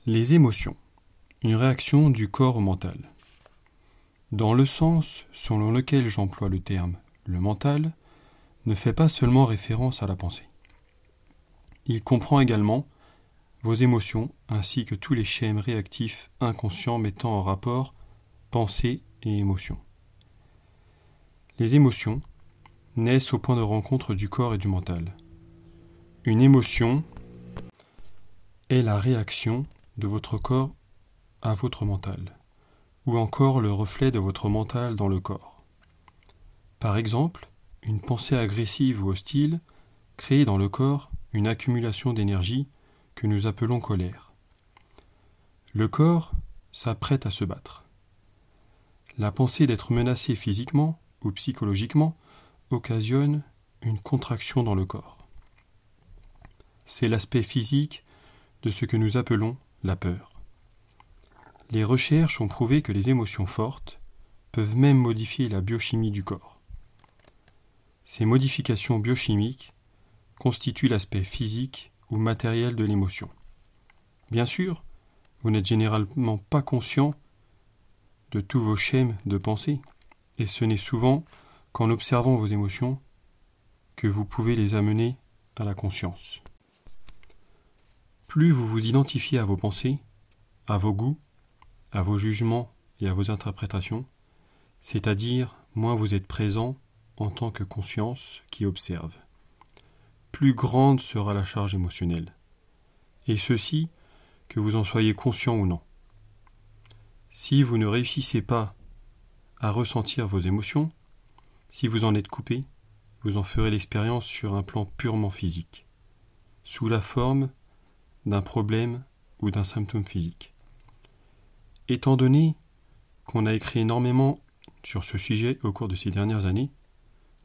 Les émotions, une réaction du corps au mental. Dans le sens selon lequel j'emploie le terme « le mental », ne fait pas seulement référence à la pensée. Il comprend également vos émotions ainsi que tous les schèmes réactifs inconscients mettant en rapport pensée et émotion. Les émotions naissent au point de rencontre du corps et du mental. Une émotion est la réaction de votre corps à votre mental, ou encore le reflet de votre mental dans le corps. Par exemple, une pensée agressive ou hostile crée dans le corps une accumulation d'énergie que nous appelons colère. Le corps s'apprête à se battre. La pensée d'être menacé physiquement ou psychologiquement occasionne une contraction dans le corps. C'est l'aspect physique de ce que nous appelons la peur. Les recherches ont prouvé que les émotions fortes peuvent même modifier la biochimie du corps. Ces modifications biochimiques constituent l'aspect physique ou matériel de l'émotion. Bien sûr, vous n'êtes généralement pas conscient de tous vos schèmes de pensée, et ce n'est souvent qu'en observant vos émotions que vous pouvez les amener à la conscience. Plus vous vous identifiez à vos pensées, à vos goûts, à vos jugements et à vos interprétations, c'est-à-dire moins vous êtes présent en tant que conscience qui observe, plus grande sera la charge émotionnelle, et ceci, que vous en soyez conscient ou non. Si vous ne réussissez pas à ressentir vos émotions, si vous en êtes coupé, vous en ferez l'expérience sur un plan purement physique, sous la forme d'un problème ou d'un symptôme physique. Étant donné qu'on a écrit énormément sur ce sujet au cours de ces dernières années,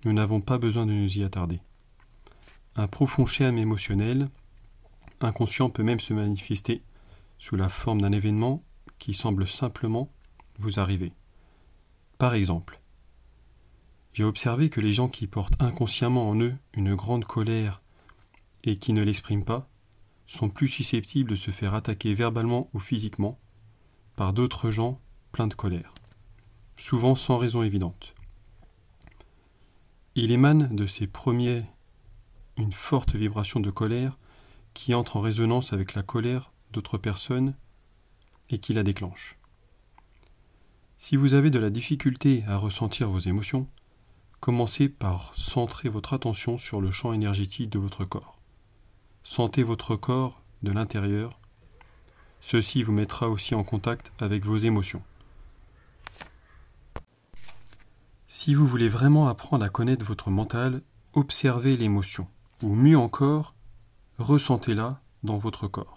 nous n'avons pas besoin de nous y attarder. Un profond schème émotionnel inconscient peut même se manifester sous la forme d'un événement qui semble simplement vous arriver. Par exemple, j'ai observé que les gens qui portent inconsciemment en eux une grande colère et qui ne l'expriment pas sont plus susceptibles de se faire attaquer verbalement ou physiquement par d'autres gens pleins de colère, souvent sans raison évidente. Il émane de ces premiers une forte vibration de colère qui entre en résonance avec la colère d'autres personnes et qui la déclenche. Si vous avez de la difficulté à ressentir vos émotions, commencez par centrer votre attention sur le champ énergétique de votre corps. Sentez votre corps de l'intérieur. Ceci vous mettra aussi en contact avec vos émotions. Si vous voulez vraiment apprendre à connaître votre mental, observez l'émotion, ou mieux encore, ressentez-la dans votre corps,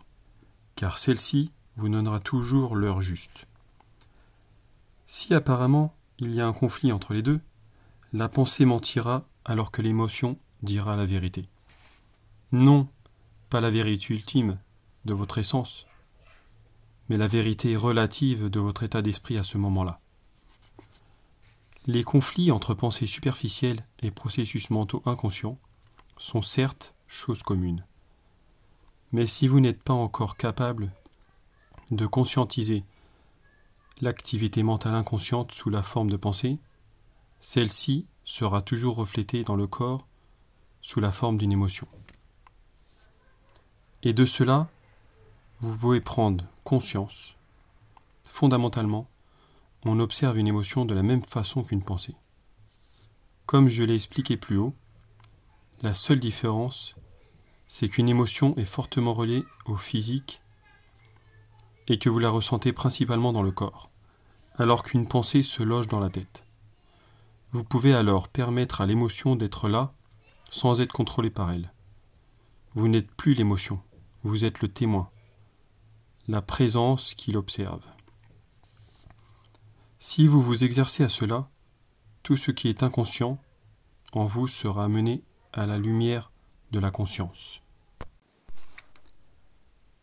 car celle-ci vous donnera toujours l'heure juste. Si apparemment il y a un conflit entre les deux, la pensée mentira alors que l'émotion dira la vérité. Non, pas la vérité ultime de votre essence, mais la vérité relative de votre état d'esprit à ce moment-là. Les conflits entre pensées superficielles et processus mentaux inconscients sont certes choses communes. Mais si vous n'êtes pas encore capable de conscientiser l'activité mentale inconsciente sous la forme de pensée, celle-ci sera toujours reflétée dans le corps sous la forme d'une émotion. Et de cela, vous pouvez prendre conscience. Fondamentalement, on observe une émotion de la même façon qu'une pensée. Comme je l'ai expliqué plus haut, la seule différence, c'est qu'une émotion est fortement reliée au physique et que vous la ressentez principalement dans le corps, alors qu'une pensée se loge dans la tête. Vous pouvez alors permettre à l'émotion d'être là sans être contrôlé par elle. Vous n'êtes plus l'émotion, vous êtes le témoin, la présence qui l'observe. Si vous vous exercez à cela, tout ce qui est inconscient en vous sera amené à la lumière de la conscience.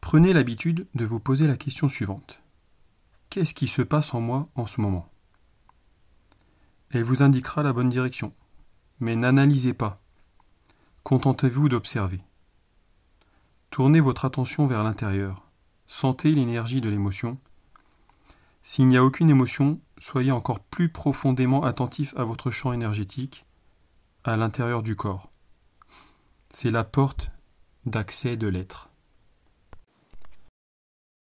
Prenez l'habitude de vous poser la question suivante. Qu'est-ce qui se passe en moi en ce moment ? Elle vous indiquera la bonne direction, mais n'analysez pas. Contentez-vous d'observer. Tournez votre attention vers l'intérieur, Sentez l'énergie de l'émotion. S'il n'y a aucune émotion, soyez encore plus profondément attentif à votre champ énergétique, à l'intérieur du corps. C'est la porte d'accès de l'être.